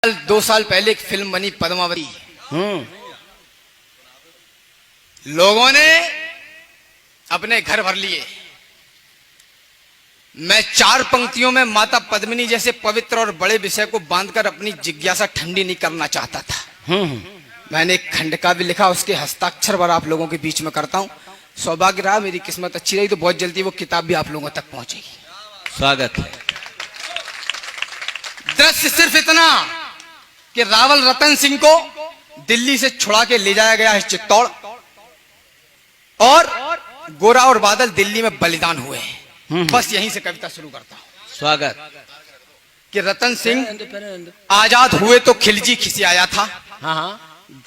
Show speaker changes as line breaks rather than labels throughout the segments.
2 साल पहले एक फिल्म बनी पद्मावती। लोगों ने अपने घर भर लिए। मैं 4 पंक्तियों में माता पद्मिनी जैसे पवित्र और बड़े विषय को बांधकर अपनी जिज्ञासा ठंडी नहीं करना चाहता था। मैंने एक खंड का भी लिखा, उसके हस्ताक्षर पर आप लोगों के बीच में करता हूं। सौभाग्य रहा, मेरी किस्मत अच्छी रही तो बहुत जल्दी वो किताब भी आप लोगों तक पहुंचेगी।
स्वागत है।
दृश्य सिर्फ इतना कि रावल रतन सिंह को दिल्ली से छुड़ा के ले जाया गया है चित्तौड़, और गोरा और बादल दिल्ली में बलिदान हुए हैं। बस यहीं से कविता शुरू करता हूं।
स्वागत
कि रतन सिंह आजाद हुए तो खिलजी खिसियाया था।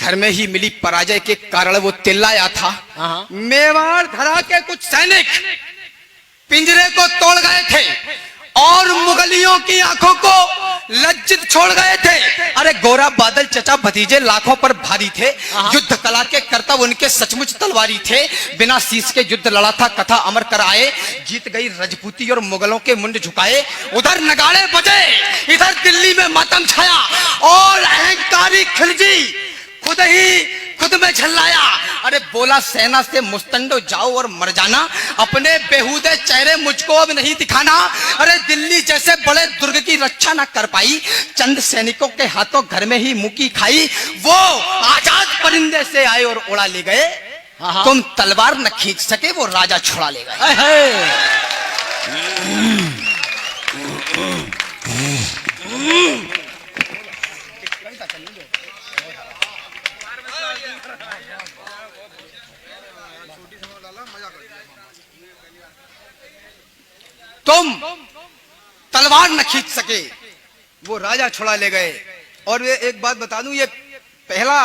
घर में ही मिली पराजय के कारण वो तिल्लाया था। मेवाड़ धरा के कुछ सैनिक पिंजरे को तोड़ गए थे और मुगलियों की आंखों को लज्जित छोड़ गए थे। अरे गोरा बादल चचा भतीजे लाखों पर भारी थे। युद्ध कला के कर्तव्य उनके सचमुच तलवारी थे। बिना शीश के युद्ध लड़ा था, कथा अमर कर आए। जीत गई रजपूती और मुगलों के मुंड झुकाए। उधर नगाड़े बजे, इधर दिल्ली में मातम छाया, और अहंकारी खिलजी खुद में झल्लाया। अरे बोला सेना से मुस्तंडो जाओ और मर जाना, अपने बेहूदे चेहरे मुझको अब नहीं दिखाना। अरे दिल्ली जैसे बड़े दुर्ग की रक्षा ना कर पाई, चंद सैनिकों के हाथों घर में ही मुकी खाई। वो आजाद परिंदे से आए और उड़ा ले गए, तुम तलवार न खींच सके वो राजा छुड़ा ले गए। तुम तलवार न खींच सके वो राजा छुड़ा ले गए। और ये एक बात बता दूं, ये पहला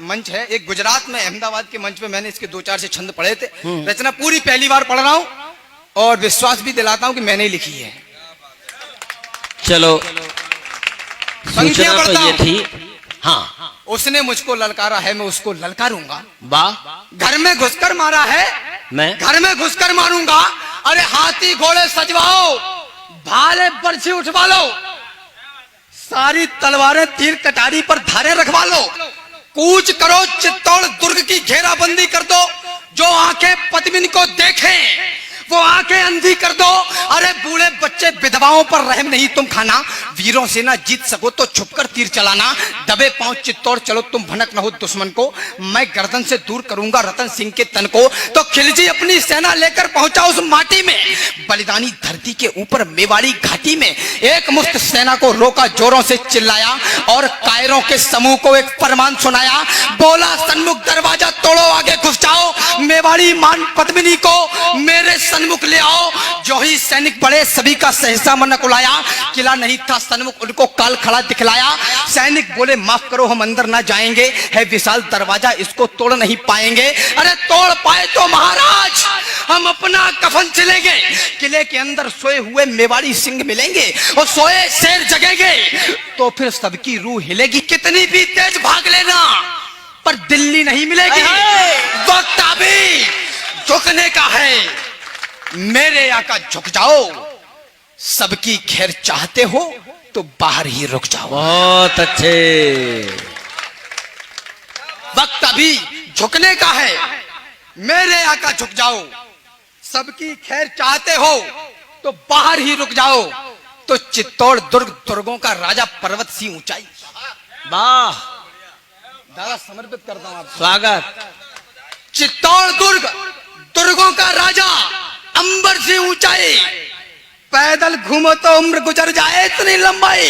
मंच है। एक गुजरात में अहमदाबाद के मंच पे मैंने इसके 2-4 से छंद पढ़े थे। रचना पूरी पहली बार पढ़ रहा हूं और विश्वास भी दिलाता हूं कि मैंने ही लिखी है।
चलो,
पंक्तियां
तो
पढ़ता
ये
हूं।
थी। हाँ,
उसने मुझको ललकारा है, मैं उसको ललकारूंगा।
वाह।
घर में घुसकर मारा है,
मैं
घर में घुसकर मारूंगा। अरे हाथी घोड़े सजवाओ, भाले बरछी उठवा लो, सारी तलवारें तीर कटारी पर धारे रखवा लो। कूच करो चित्तौड़ दुर्ग की घेराबंदी कर दो। जो आंखें पद्मिनी को देखें वो आंखें अंधी कर दो। अरे बूढ़े बच्चे विधवाओं पर रहम नहीं तुम खाना। वीरों से ना जीत सको तो छुपकर तीर चलाना। दबे पांव चित्तौड़ चलो तुम भनक न हो दुश्मन को। मैं गर्दन से दूर करूंगा रतन सिंह के तन को। तो खिलजी अपनी सेना लेकर पहुंचा उस माटी में, बलिदानी धरती के ऊपर मेवाड़ी घाटी में। एक मुश्त सेना को रोका, जोरों से चिल्लाया और कायरों के समूह को एक फरमान सुनाया। बोला सन्मुख दरवाजा तोड़ो, आगे घुस जाओ, मेवाड़ी मान पद्मिनी को मेरे सन्मुख ले आओ। जो ही सैनिक बड़े सभी का सहसा मन कुलाया। किला नहीं था सन्मुख, उनको काल खड़ा दिखलाया। सैनिक बोले माफ करो हम अंदर ना जाएंगे, है विशाल दरवाजा इसको तोड़ नहीं पाएंगे। अरे तोड़ पाए तो महाराज हम अपना कफन चलेंगे। किले के अंदर सोए हुए मेवाड़ी सिंह मिलेंगे और सोए शेर जगेंगे तो फिर सबकी रूह हिलेगी। कितनी भी तेज भाग लेना पर दिल्ली नहीं मिलेगी। वक्त अभी झुकने का है, मेरे आका झुक जाओ। सबकी खैर चाहते हो तो बाहर ही रुक जाओ।
बहुत अच्छे।
वक्त अभी झुकने का है, मेरे आका झुक जाओ। सबकी खैर चाहते हो तो बाहर ही रुक जाओ। तो चित्तौड़ दुर्ग दुर्गों का राजा, पर्वत सी ऊंचाई।
वाह,
दादा समर्पित करता हूं आपको।
स्वागत।
चित्तौड़ दुर्ग दुर्गों का राजा, अंबर से ऊंचाई। पैदल घूमो तो उम्र गुजर जाए, इतनी लंबाई।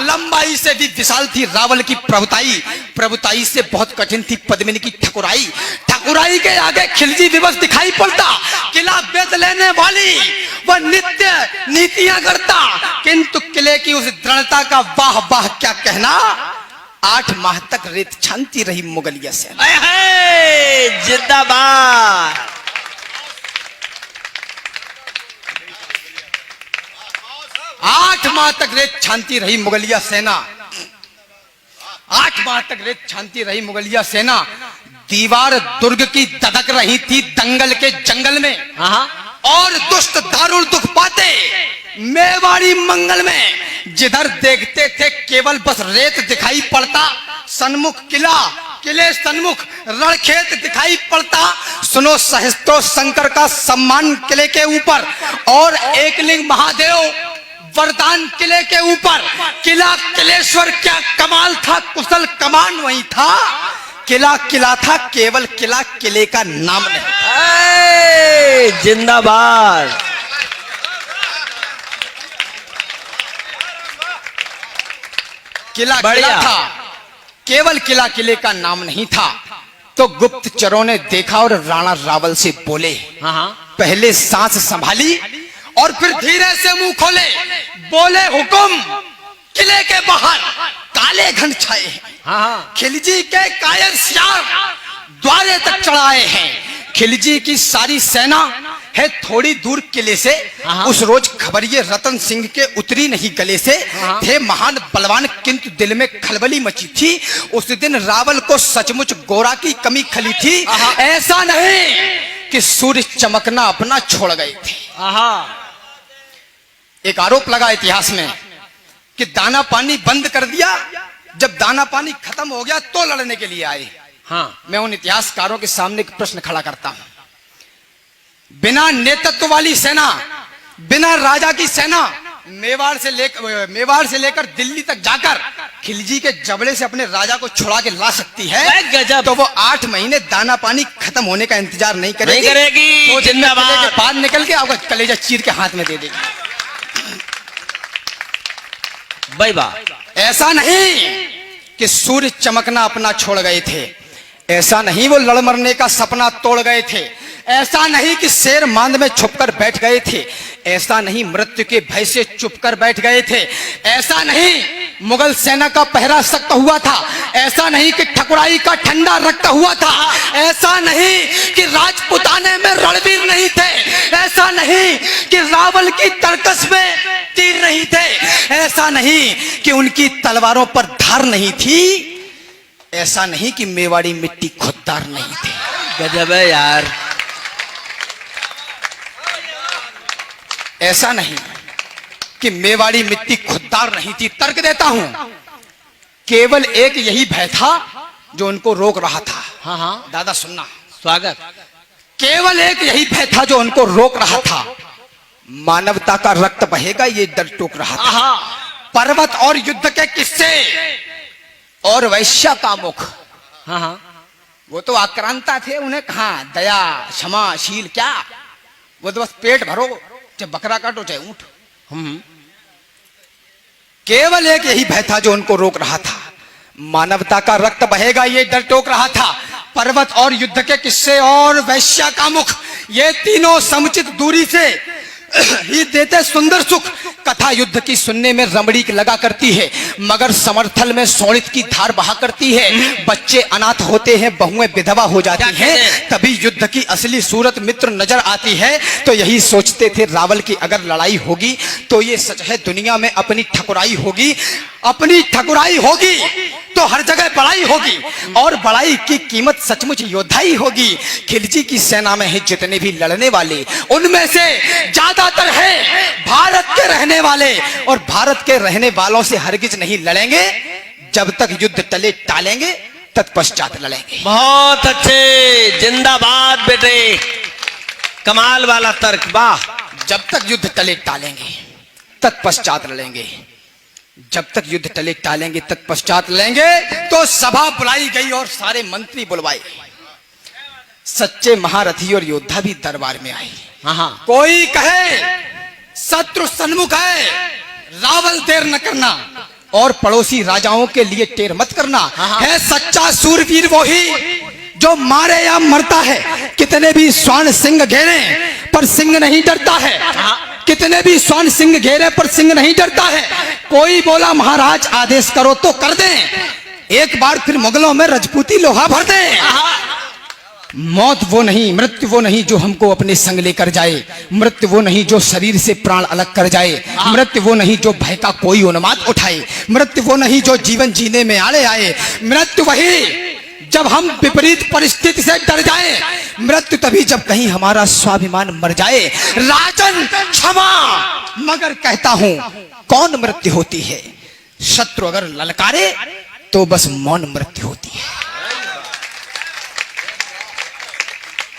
लंबाई से भी विशाल थी रावल की प्रभुताई। प्रभुताई से बहुत कठिन थी पद्मिनी की ठकुराई। ठकुराई के आगे खिलजी विवश दिखाई पड़ता। किला बेच लेने वाली वह नित्य नीतियां करता, किंतु किले की उस दृढ़ता का वाह वाह क्या कहना। 8 माह तक रेत छानती रही मुगलिया सेना।
जिंदाबाद।
8 माह तक रेत छानती रही मुगलिया सेना। 8 माह तक रेत छानती रही मुगलिया सेना। दीवार दुर्ग की दधक रही थी दंगल के जंगल में। और दुष्ट दारुण दुख पाते मेवाड़ी मंगल में जिधर देखते थे केवल बस रेत दिखाई पड़ता, सन्मुख किला, किले सन्मुख रणखेत दिखाई पड़ता। सुनो सहस्त्रो शंकर का सम्मान किले के ऊपर और एकलिंग महादेव वरदान किले के ऊपर। किला किलेश्वर क्या कमाल था, कुशल कमान वही था। किला किला था, केवल किला किले का नाम नहीं।
जिंदाबाद।
किला
बढ़िया।
किला था, केवल किला किले का नाम नहीं था। तो गुप्तचरों ने देखा और राणा रावल से बोले,
हाँ हाँ,
पहले सांस संभाली और फिर धीरे से मुंह खोले, बोले हुकुम, किले के बाहर काले घन छाए हैं।
हाँ हाँ,
खिलजी के कायर सियार द्वारे तक चढ़ाए हैं। खिलजी की सारी सेना है थोड़ी दूर किले से।
हाँ।
उस रोज खबरिये रतन सिंह के उतरी नहीं गले से।
हाँ।
थे महान बलवान, किंतु दिल में खलबली मची थी। उस दिन रावल को सचमुच गोरा की कमी खली थी।
हाँ।
ऐसा नहीं कि सूर्य चमकना अपना छोड़ गए थे।
हाँ,
एक आरोप लगा इतिहास में कि दाना पानी बंद कर दिया, जब दाना पानी खत्म हो गया तो लड़ने के लिए आए।
हाँ,
मैं उन इतिहासकारों के सामने एक प्रश्न खड़ा करता हूं। बिना नेतृत्व वाली सेना, बिना राजा की सेना मेवाड़ से लेकर दिल्ली तक जाकर खिलजी के जबड़े से अपने राजा को छुड़ा के ला सकती है,
गजब।
तो वो 8 महीने दाना पानी खत्म होने का इंतजार नहीं करेगी।
नहीं करेगी।
तो
जिंदाबाद।
किले के बाद निकल के आपका कलेजा चीर के हाथ में दे देगी।
भाई वाह।
ऐसा नहीं कि सूर्य चमकना अपना छोड़ गए थे, ऐसा नहीं वो लड़ मरने का सपना तोड़ गए थे, ऐसा नहीं कि शेर मांद में छुपकर बैठ गए थे, ऐसा नहीं मृत्यु के भय से चुपकर बैठ गए थे, ऐसा नहीं मुगल सेना का पहरा सख्त हुआ था, ऐसा नहीं कि ठकुराई का ठंडा रखता हुआ था, ऐसा नहीं कि राजपुताने में रणवीर नहीं थे, ऐसा नहीं कि रावल की तरकस में तीर नहीं थे, ऐसा नहीं कि उनकी तलवारों पर धार नहीं थी, ऐसा नहीं कि मेवाड़ी मिट्टी खुददार नहीं थे।
गजब है यार।
ऐसा नहीं कि मेवाड़ी मिट्टी खुददार नहीं थी। तर्क देता हूं, केवल एक यही भय था जो उनको रोक रहा था।
हाँ हाँ,
दादा सुनना,
स्वागत।
केवल एक यही भय था जो उनको रोक रहा था। मानवता का रक्त बहेगा ये डर टोक रहा था।
हाँ
पर्वत और युद्ध के किस्से और वैश्या का मुख,
हाँ, हाँ,
वो तो आक्रांता थे, उन्हें कहां दया क्षमा शील, क्या वो तो बस पेट भरो, चाहे बकरा काटो चाहे ऊंट। केवल एक यही भय था जो उनको रोक रहा था। मानवता का रक्त बहेगा ये डर टोक रहा था। पर्वत और युद्ध के किस्से और वैश्या का मुख, ये तीनों समुचित दूरी से ही देते सुंदर सुख। कथा युद्ध की सुनने में रमणीक लगा करती है, मगर समर्थल में सोणित की धार बहा करती है। बच्चे अनाथ होते हैं, बहुएं विधवा हो जाती हैं, तभी युद्ध की असली सूरत मित्र नजर आती है। तो यही सोचते थे रावल की अगर लड़ाई होगी तो ये सच है दुनिया में अपनी ठकुराई होगी, अपनी ठकुराई होगी तो हर जगह बड़ाई होगी, और बड़ाई की कीमत सचमुच योद्धा ही होगी। खिलजी की सेना में है जितने भी लड़ने वाले, उनमें से ज्यादातर है भारत के रहने वाले, और भारत के रहने वालों से हरगिज नहीं लड़ेंगे जब तक युद्ध टले टालेंगे, तत्पश्चात लड़ेंगे।
बहुत अच्छे, जिंदाबाद बेटे, कमाल वाला तर्क, वाह।
जब तक युद्ध टले टालेंगे तत्पश्चात लड़ेंगे, जब तक युद्ध टले टालेंगे तत्पश्चात लड़ेंगे। तो सभा बुलाई गई और सारे मंत्री बुलवाए, सच्चे महारथी और योद्धा भी दरबार में आए।
हाँ हाँ,
कोई कहे शत्रु सन्मुख है, रावल देर न करना, और पड़ोसी राजाओं के लिए टेर मत करना। है सच्चा सूरवीर वही जो मारे या मरता है, कितने भी स्वर्ण सिंह घेरे पर सिंह नहीं डरता है, कितने भी स्वर्ण सिंह घेरे पर सिंह नहीं डरता है। कोई बोला महाराज आदेश करो तो कर दें, एक बार फिर मुगलों में रजपूती लोहा भर दें। मौत वो नहीं, मृत्यु वो नहीं जो हमको अपने संग लेकर जाए, मृत्यु वो नहीं जो शरीर से प्राण अलग कर जाए, मृत्यु वो नहीं जो भय का कोई उन्माद उठाए, मृत्यु वो नहीं जो जीवन जीने में आड़े आए, मृत्यु वही जब हम विपरीत परिस्थिति से डर जाएं, मृत्यु तभी जब कहीं हमारा स्वाभिमान मर जाए। राजन क्षमा, मगर कहता हूं कौन मृत्यु होती है? शत्रु अगर ललकारे तो बस मौन मृत्यु होती है।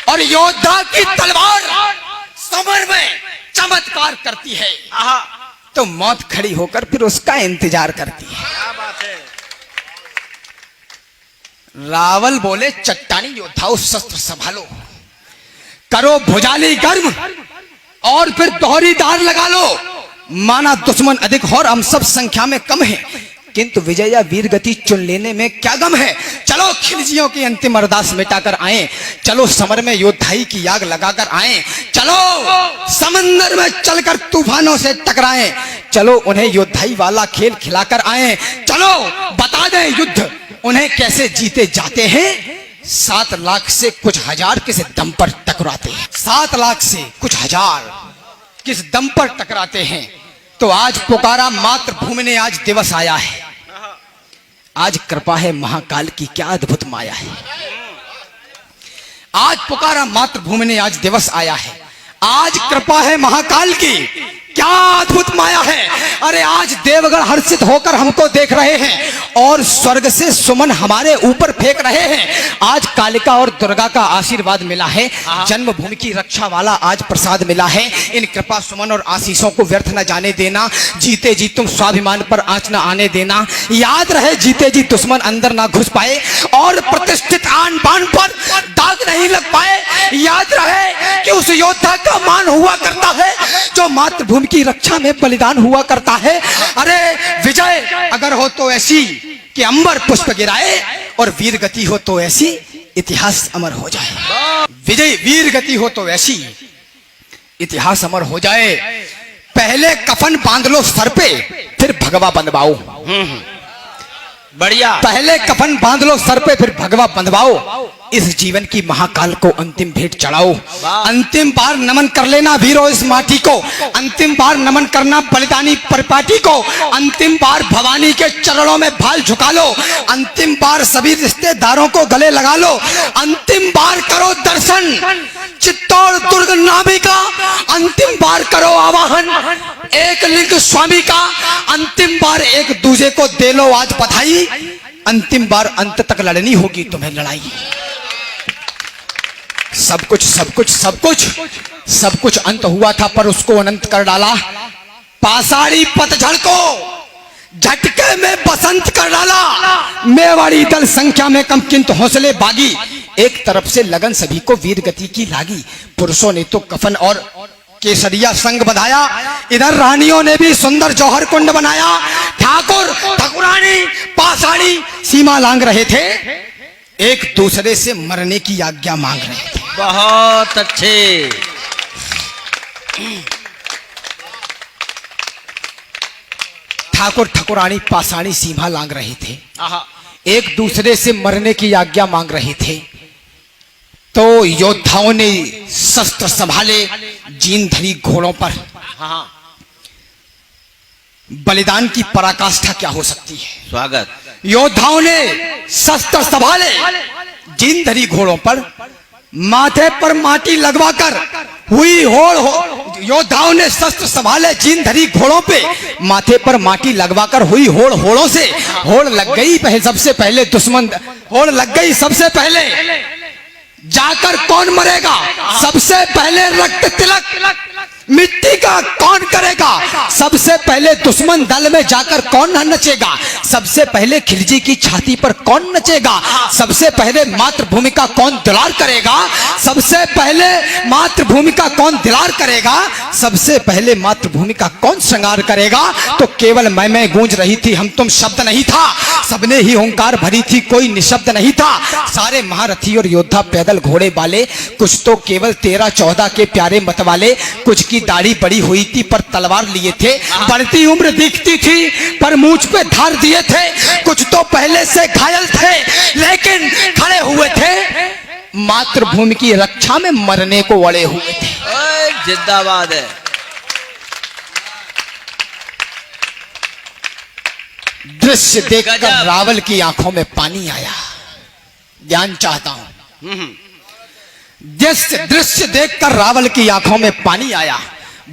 और योद्धा की तलवार समर में चमत्कार करती है, तो मौत खड़ी होकर फिर उसका इंतजार करती है। रावल बोले, चट्टानी योद्धाओं शस्त्र संभालो, करो भुजाली गर्म और फिर दोहरी धार लगा लो। माना दुश्मन अधिक हो और हम सब संख्या में कम हैं, किंतु विजय या वीर गति चुन लेने में क्या गम है। चलो खिलजियों की अंतिम अरदास मिटाकर आए, चलो समर में योद्धाई की आग लगाकर आए, चलो समंदर में चलकर तूफानों से टकराएं, चलो उन्हें योद्धाई वाला खेल खिलाकर आए, चलो बता दें युद्ध उन्हें कैसे जीते जाते हैं। 7 लाख से कुछ हजार किस दम पर टकराते हैं, 7 लाख से कुछ हजार किस दम पर टकराते हैं। तो आज पुकारा मातृभूमि ने आज दिवस आया है, आज कृपा है महाकाल की क्या अद्भुत माया है। आज पुकारा मातृभूमि ने आज दिवस आया है, आज कृपा है महाकाल की क्या अद्भुत माया है। अरे आज देवगण हर्षित होकर हमको देख रहे हैं और स्वर्ग से सुमन हमारे ऊपर फेंक रहे हैं। आज कालिका और दुर्गा का आशीर्वाद मिला है, जन्मभूमि की रक्षा वाला आज प्रसाद मिला है। इन कृपा सुमन और आशीषों को व्यर्थ न जाने देना, जीते जी तुम स्वाभिमान पर आंच न आने देना। याद रहे जीते जी दुश्मन अंदर ना घुस पाए और प्रतिष्ठित आन बान पर दाग नहीं लग पाए। याद रहे कि उस योद्धा का मान हुआ करता है जो मातृभूमि की रक्षा में बलिदान हुआ करता है। अरे विजय अगर हो तो ऐसी कि अंबर पुष्प गिराए और वीर गति हो तो ऐसी इतिहास अमर हो जाए। विजय वीर गति हो तो ऐसी इतिहास अमर हो जाए। पहले कफन बांध लो सर पे, फिर भगवा बंधवाओ।
बढ़िया।
पहले कफन बांध लो सर पे, फिर भगवा बंधवाओ। इस जीवन की महाकाल को अंतिम भेंट चढ़ाओ। अंतिम बार नमन कर लेना वीरों इस माटी को, अंतिम बार नमन करना बलिदानी परिपाटी को, अंतिम बार भवानी के चरणों में भाल झुका लो, अंतिम बार सभी रिश्तेदारों को गले लगा लो, अंतिम बार करो दर्शन चित्तौड़ दुर्ग नामी का, अंतिम बार करो आवाहन एक लिंग स्वामी का, अंतिम बार एक दूसरे को दे लो आज बधाई, अंतिम बार अंत तक लड़नी होगी तुम्हें लड़ाई। सब कुछ सब कुछ सब कुछ सब कुछ अंत हुआ था पर उसको अनंत कर डाला। पाषाणी पतझड़ को झटके में बसंत कर डाला। मेवाड़ी दल संख्या में कम किंतु हौसले बागी, एक तरफ से लगन सभी को वीर गति की लागी। पुरुषों ने तो कफन और केसरिया संग बधाया, इधर रानियों ने भी सुंदर जौहर कुंड बनाया। ठाकुर ठाकुरानी पाषाणी सीमा लांग रहे थे, एक दूसरे से मरने की आज्ञा मांग रहे थे।
बहुत अच्छे।
ठाकुर ठाकुरानी पाषाणी सीमा लांग रहे थे, एक दूसरे से मरने की आज्ञा मांग रहे थे। तो योद्धाओं ने शस्त्र संभाले, जीन धरी घोड़ों पर। बलिदान की पराकाष्ठा क्या हो सकती है।
स्वागत।
योद्धाओं ने शस्त्र संभाले, जीन धरी घोड़ों पर, माथे पर माटी लगवाकर हुई होड़ हो। योद्धाओं ने शस्त्र संभाले, जीन धरी घोड़ों पे, माथे पर माटी लगवाकर हुई होड़। होड़ों से होड़ लग गई सबसे पहले दुश्मन, होड़ लग गई सबसे पहले। जाकर कौन मरेगा, सबसे पहले रक्त तिलक मिट्टी का कौन करेगा, सबसे पहले दुश्मन दल में जाकर कौन नचेगा, सबसे पहले खिलजी की छाती पर कौन नचेगा, सबसे पहले मातृभूमि का कौन दुलार करेगा, सबसे पहले मातृभूमि का कौन दुलार करेगा, सबसे पहले मातृभूमि का कौन श्रृंगार करेगा। तो केवल मैं गूंज रही थी, हम तुम शब्द नहीं था, सबने ही ओंकार भरी थी, कोई निशब्द नहीं था। सारे महारथी और योद्धा पैदल घोड़े वाले, कुछ तो केवल 13-14 के प्यारे मत वाले, कुछ की दाढ़ी बड़ी हुई थी पर तलवार लिए थे, बढ़ती उम्र दिखती थी पर मूंछ पे धार दिए थे, कुछ तो पहले से घायल थे लेकिन खड़े हुए थे, मातृभूमि की रक्षा में मरने को अड़े हुए थे।
जिंदाबाद है।
दृश्य देखकर रावल की आंखों में पानी आया। ज्ञान चाहता हूं। दृश्य दृश्य देखकर रावल की आंखों में पानी आया।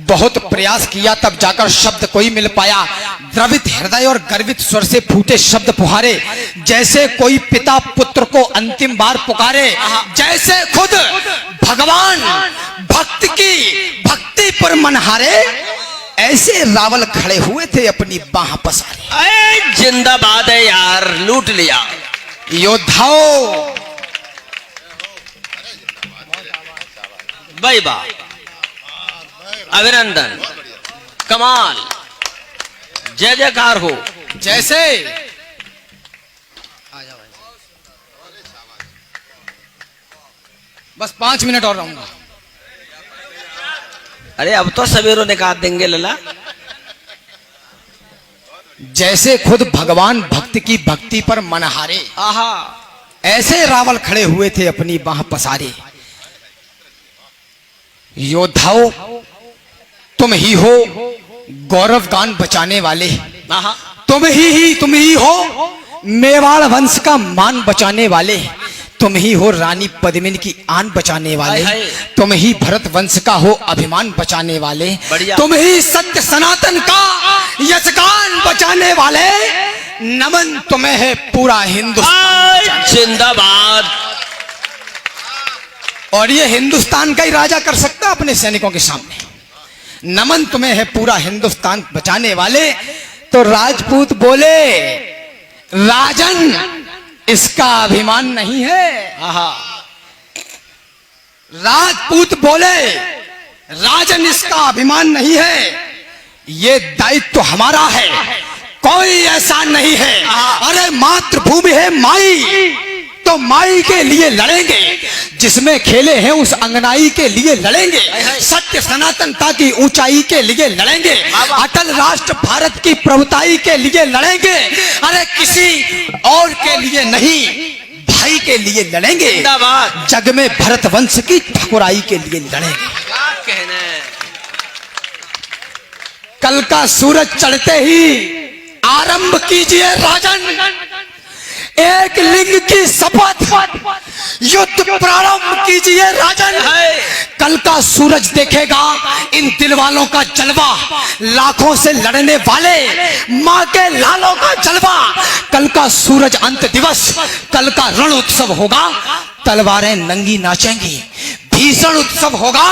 बहुत प्रयास किया तब जाकर शब्द कोई मिल पाया। द्रवित हृदय और गर्वित स्वर से फूटे शब्द पुहारे, जैसे कोई पिता पुत्र को अंतिम बार पुकारे। जैसे खुद भगवान भक्ति पर मनहारे, ऐसे रावल खड़े हुए थे अपनी बाह पसारे।
अरे जिंदाबाद है यार, लूट लिया।
योद्धाओं,
भाई वाह, अभिनंदन, कमाल, जय जयकार हो।
जैसे बस 5 मिनट और रहूंगा।
अरे अब तो सवेरों निकाल देंगे लला।
जैसे खुद भगवान भक्ति पर मनहारे,
आहा,
ऐसे रावल खड़े हुए थे अपनी बाह पसारे। योद्धाओं, तुम ही हो गौरव गान बचाने वाले।
आहा,
तुम ही हो मेवाड़ वंश का मान बचाने वाले। तुम ही हो रानी पद्मिनी की आन बचाने वाले।
हाय हाय।
तुम ही भरत वंश का हो अभिमान बचाने वाले।
बढ़िया।
तुम ही सत्य सनातन का यशगान बचाने वाले। नमन तुम्हें है पूरा हिंदुस्तान।
जिंदाबाद।
और ये हिंदुस्तान का ही राजा कर सकता है अपने सैनिकों के सामने। नमन तुम्हें है पूरा हिंदुस्तान बचाने वाले। तो राजपूत बोले, राजन इसका अभिमान नहीं है।
आहा,
राजपूत बोले, राजन इसका अभिमान नहीं है, ये दायित्व तो हमारा है, कोई ऐसा नहीं है। अरे मातृभूमि है माई, तो माई के लिए लड़ेंगे। जिसमें खेले हैं उस अंगनाई के लिए लड़ेंगे। सत्य सनातनता की ऊंचाई के लिए लड़ेंगे। अटल राष्ट्र भारत की प्रभुताई के लिए लड़ेंगे। अरे किसी और के लिए नहीं, भाई के लिए लड़ेंगे।
जिंदाबाद।
जग में भरत वंश की ठकुराई के लिए लड़ेंगे।
क्या कहना है।
कल का सूरज चढ़ते ही आरंभ कीजिए राजन, एक लिंग की शपथ, युद्ध प्रारंभ कीजिए राजन। कल का सूरज देखेगा इन दिल वालों का जलवा, लाखों से लड़ने वाले माँ के लालों का जलवा। कल का सूरज अंत दिवस, कल का रण उत्सव होगा, तलवारें नंगी नाचेंगी। भीषण उत्सव होगा,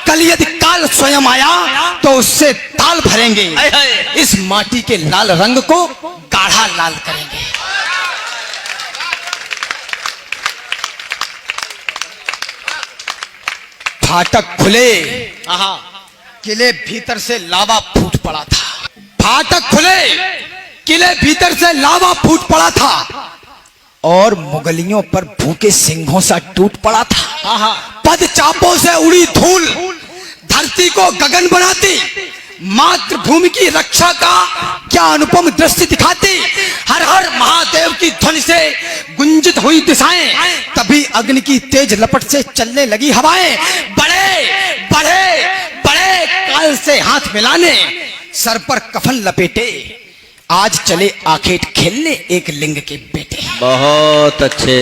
कल यदि काल स्वयं आया तो उससे ताल भरेंगे। इस माटी के लाल रंग को गाढ़ा लाल करेंगे। फाटक खुले, किले भीतर से लावा फूट पड़ा था। फाटक खुले, किले भीतर से लावा फूट पड़ा था और मुगलियों पर भूखे सिंहों सा टूट पड़ा था। पद चापों से उड़ी धूल धरती को गगन बनाती, मातृभूमि की रक्षा का क्या अनुपम दृश्य दिखाती। हर हर महादेव की ध्वनि से गुंजित हुई दिशाएं, तभी अग्नि की तेज लपट से चलने लगी हवाएं। बड़े बड़े बड़े काल से हाथ मिलाने, सर पर कफन लपेटे, आज चले आखेट खेलने एक लिंग के बेटे।
बहुत अच्छे।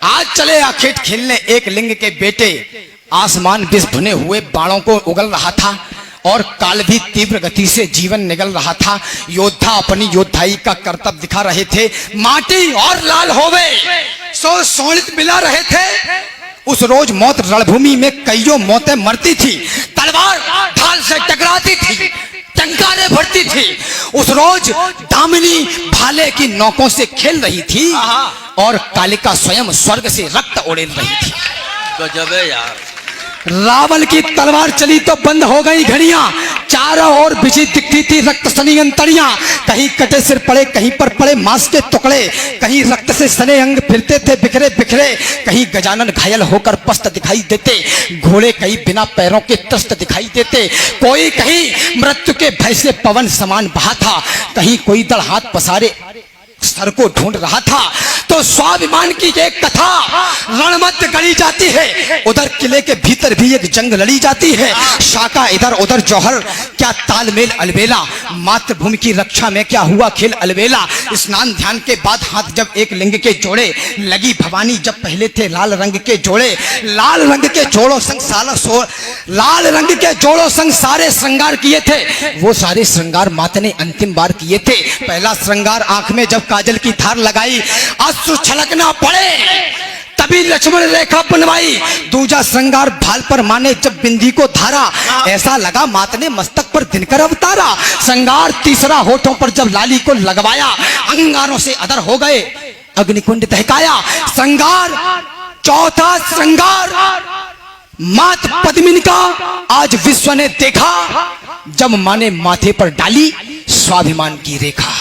आज चले आखेट खेलने एक लिंग के बेटे। आसमान विष भुने हुए बाणों को उगल रहा था और काल भी तीव्र गति से जीवन निगल रहा था। योद्धा अपनी योद्धाई का कर्तव्य दिखा रहे थे। माटी और लाल होवे सो सोनित मिला रहे थे। उस रोज मौत रणभूमि में कईयों मौतें मरती थी, तलवार ढाल से टकराती थी, टंकारे भरती थी। उस रोज दामिनी भाले की नौकों से खेल रही थी और कालिका स्वयं स्वर्ग से रक्त उड़ेल रही थी।
गजब है यार।
रावल की तलवार चली तो बंद हो गई घड़ियां, चारों ओर बिछी दिखती थी रक्त सनी अंतड़ियां। कहीं कटे सिर पड़े, कहीं पर पड़े मांस के टुकड़े, कहीं रक्त से सने अंग फिरते थे बिखरे बिखरे। कहीं गजानन घायल होकर पस्त दिखाई देते, घोड़े कहीं बिना पैरों के त्रस्त दिखाई देते। कोई कहीं मृत्यु के भय से पवन समान बहा था, कहीं कोई दल हाथ पसारे सर को ढूंढ रहा था। तो स्वाभिमान की एक कथा रणमध्य गढ़ी जाती है। उधर किले के भीतर भी एक जंग लड़ी जाती है। शाका इधर उधर जौहर, क्या तालमेल अलबेला। मातृभूमि की रक्षा में क्या हुआ खेल अलबेला। स्नान ध्यान के बाद हाथ जब एक लिंग के जोड़े, लगी भवानी जब पहले थे लाल रंग के जोड़े। लाल रंग के जोड़ों संग लाल रंग के जोड़ों संग सारे श्रृंगार किए थे। वो सारे श्रृंगार माता ने अंतिम बार किए थे। पहला श्रृंगार आंख में जब काजल की धार लगाई, अश्रु छलकना पड़े, तभी लक्ष्मण रेखा बनवाई। दूजा श्रृंगार भाल पर माने जब बिंदी को धारा, ऐसा लगा माता ने मस्तक पर दिनकर अवतारा। श्रृंगार तीसरा होठों पर जब लाली को लगवाया, अंगारों से अदर हो गए, अग्निकुंड दहकाया। श्रृंगार चौथा श्रृंगार मात पद्मिनी का आज विश्व ने देखा, जब मां ने माथे पर डाली स्वाभिमान की रेखा।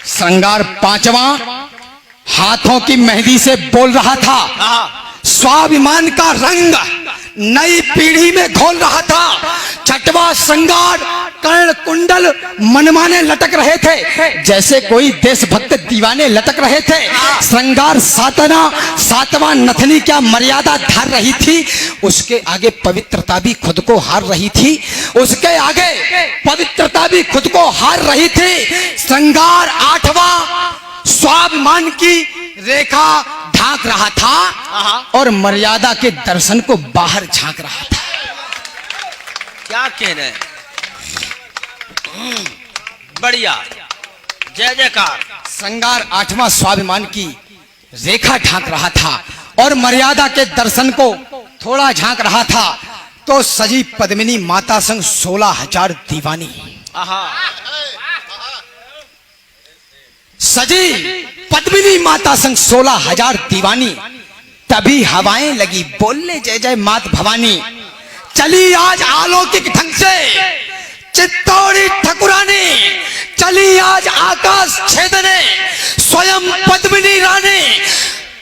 श्रृंगार पांचवा हाथों की मेहंदी से बोल रहा था, स्वाभिमान का रंग नई पीढ़ी में घोल रहा था। छठवां श्रृंगार कर्ण कुंडल मनमाने लटक रहे थे, जैसे कोई देशभक्त दीवाने लटक रहे थे। श्रृंगार सातवां नथनी क्या मर्यादा धार रही थी, उसके आगे पवित्रता भी खुद को हार रही थी। उसके आगे पवित्रता भी खुद को हार रही थी। श्रृंगार आठवां स्वाभिमान की रेखा ढांक रहा था और मर्यादा के दर्शन को बाहर झांक रहा था।
क्या कहना है, बढ़िया, जय जयकार।
श्रृंगार आठवां स्वाभिमान की रेखा ढांक रहा था और मर्यादा के दर्शन को थोड़ा झांक रहा था। तो सजी पद्मिनी माता संग 16,000 दीवानी, सजी पद्मिनी माता संग 16,000 दीवानी। तभी हवाएं लगी बोलने जय जय मात भवानी। चली आज अलौकिक ढंग से चित्तौड़ी ठकुरानी, चली आज आकाश छेदने स्वयं पद्मिनी रानी।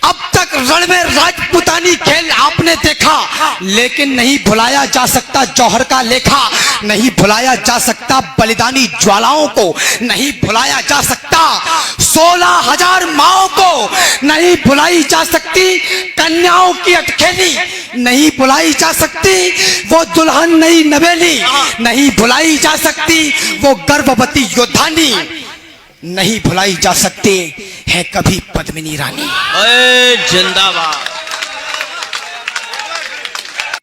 अब तक रण में राजपुतानी खेल आपने देखा, लेकिन नहीं भुलाया जा सकता जौहर का लेखा। नहीं भुलाया जा सकता बलिदानी ज्वालाओं को, नहीं भुलाया जा सकता 16,000 माओं को, नहीं भुलाई जा सकती कन्याओं की अटखेली, नहीं भुलाई जा सकती वो दुल्हन नई नवेली, नहीं भुलाई जा सकती वो गर्भवती योद्धानी, नहीं भुलाई जा सकते है कभी पद्मिनी रानी।
जिंदाबाद।